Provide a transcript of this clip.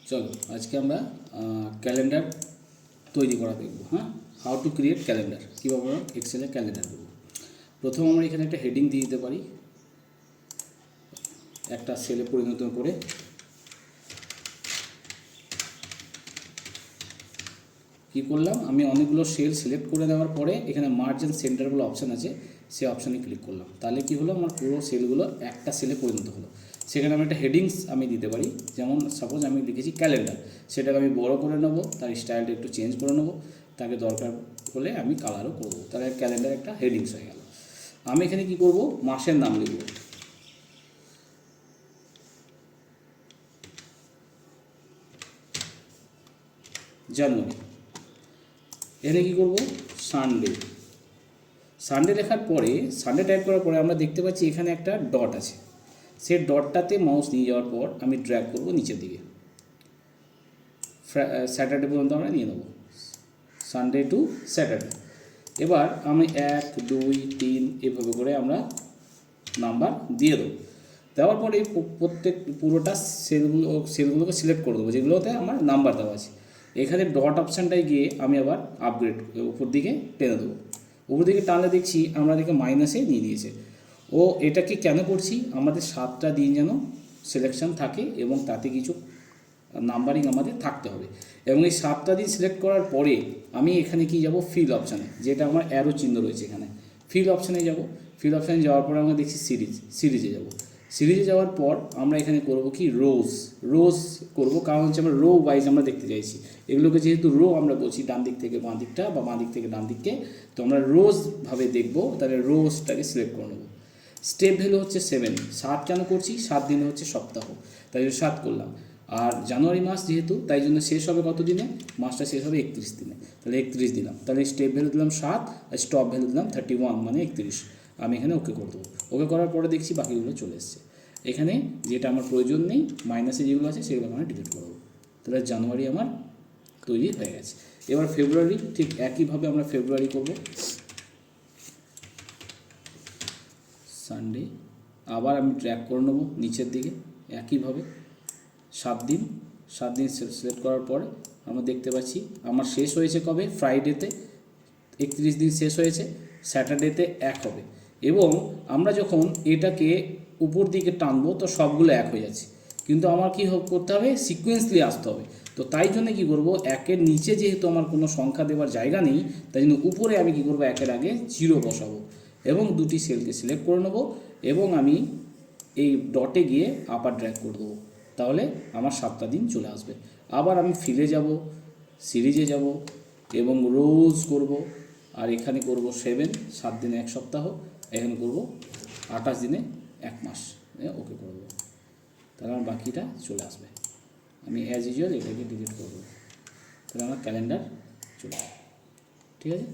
চলো আজকে আমরা ক্যালেন্ডার তৈরি করা দেখব। হ্যাঁ, হাউ টু ক্রিয়েট ক্যালেন্ডার, কীভাবে আমরা এক্সেলে ক্যালেন্ডার করব। প্রথম আমরা এখানে একটা হেডিং দিয়ে দিতে পারি, একটা সেলে পরিণত করে। কি করলাম, আমি অনেকগুলো সেল সিলেক্ট করে দেওয়ার পরে এখানে মার্জ অ্যান্ড সেন্টারগুলো অপশান আছে, সেই অপশানে ক্লিক করলাম। তাহলে কি হলো, আমার পুরো সেলগুলো একটা সেলে পরিণত হলো। সেখানে আমি একটা হেডিংস আমি দিতে পারি, যেমন সাপোজ আমি লিখেছি ক্যালেন্ডার, সেটাকে আমি বড় করে নেবো, তার স্টাইলটা একটু চেঞ্জ করে নেবো, তাকে দরকার হলে আমি কালারও করবো। তাহলে ক্যালেন্ডার একটা হেডিংস হয়ে গেল। আমি এখানে কি করব, মাসের নাম লিখব। জানুয়ারি। এখানে কী করবো, সানডে। সানডে লেখার পরে, সানডে টাইপ করার পরে আমরা দেখতে পাচ্ছি এখানে একটা ডট আছে। সেই ডটটাতে মাউস নিয়ে যাওয়ার পর আমি ড্র্যাগ করব নিচের দিকে, স্যাটারডে পর্যন্ত আমরা নিয়ে নেব, সানডে টু স্যাটারডে। এবার আমি 1 2 3 এভাবে করে আমরা নাম্বার দিয়ে দেবো। দেওয়ার পরে প্রত্যেক পুরোটা সেলগুলোকে সিলেক্ট করে দেবো যেগুলোতে আমার নাম্বার দেওয়া আছে। এখানে ডট অপশানটায় গিয়ে আমি আবার আপগ্রেড উপর দিকে টেনে দেবো। উপর দিকে টানলে দেখছি আমরা দেখে মাইনাসে নিয়ে নিয়েছে। ও এটাকে কেন করছি, আমাদের 7টা দিন যেন সিলেকশান থাকে এবং তাতে কিছু নাম্বারিং আমাদের থাকতে হবে। এবং এই 7টা দিন সিলেক্ট করার পরে আমি এখানে কি যাব, ফিল অপশানে, যেটা আমার অ্যারো চিহ্ন রয়েছে এখানে, ফিল অপশানে যাব। ফিল অপশানে যাওয়ার পরে আমরা দেখছি সিরিজে যাব। সিরিজে যাওয়ার পর আমরা এখানে করব কি, রোজ করব, কারণ হচ্ছে আমরা রো ওয়াইজ আমরা দেখতে চাইছি। এগুলোকে যেহেতু রো আমরা বলছি, ডান দিক থেকে বাঁ দিকটা বা বাঁ দিক থেকে ডান দিককে, তো আমরা রোজভাবে দেখব, তাহলে রোজটাকে সিলেক্ট করে নেব। স্টেপ ভ্যালু হচ্ছে 7। 7 কেন করছি, 7 দিনে হচ্ছে সপ্তাহ, তাই জন্য 7 করলাম। আর জানুয়ারি মাস যেহেতু, তাই জন্য শেষ হবে কত দিনে, মাসটা শেষ হবে 31 দিনে, তাহলে 31 দিলাম। তাহলে স্টেপ ভ্যালু দিলাম 7 আর স্টপ ভ্যালু দিলাম 31, মানে 31। আমি এখানে ওকে করে দেবো। ওকে করার পরে দেখছি বাকিগুলো চলে এসছে। এখানে যেটা আমার প্রয়োজন নেই, মাইনাসে যেগুলো আছে সেগুলো আমরা ডিলিট করে দেবো। তাহলে জানুয়ারি আমার তৈরি হয়ে গেছে। এবার ফেব্রুয়ারি, ঠিক একইভাবে আমরা ফেব্রুয়ারি করব। সানডে, আবার আমি ট্র্যাক করে নেবো নিচের দিকে, একইভাবে 7 দিন সিলেক্ট করার পরে আমরা দেখতে পাচ্ছি আমার শেষ হয়েছে কবে, ফ্রাইডেতে 31 দিন শেষ হয়েছে, স্যাটারডেতে 1 হবে। এবং আমরা যখন এটাকে উপর দিকে টানবো তো সবগুলো 1 হয়ে যাচ্ছে, কিন্তু আমার কী করতে হবে, সিকোয়েন্সলি আসতে হবে। তো তাই জন্য কী করবো, 1-এর নিচে যেহেতু আমার কোনো সংখ্যা দেওয়ার জায়গা নেই, তাই জন্য উপরে আমি কী করবো, 1-এর আগে 0 বসাবো এবং দুটি সেলকে সিলেক্ট করে নেবো এবং আমি এই ডটে গিয়ে আপার ড্র্যাগ করে দেবো। তাহলে আমার 7টা দিন চলে আসবে। আবার আমি ফিলে যাব, সিরিজে যাব এবং রোজ করব, আর এখানে করব 7 দিনে 1 সপ্তাহ, এখানে করব 28 দিনে 1 মাস, ওকে করব। তাহলে আমার বাকিটা চলে আসবে। আমি অ্যাজ ইউজুয়াল এটাকে ডিলিট করব, তাহলে আমার ক্যালেন্ডার চলে আসবে। ঠিক আছে।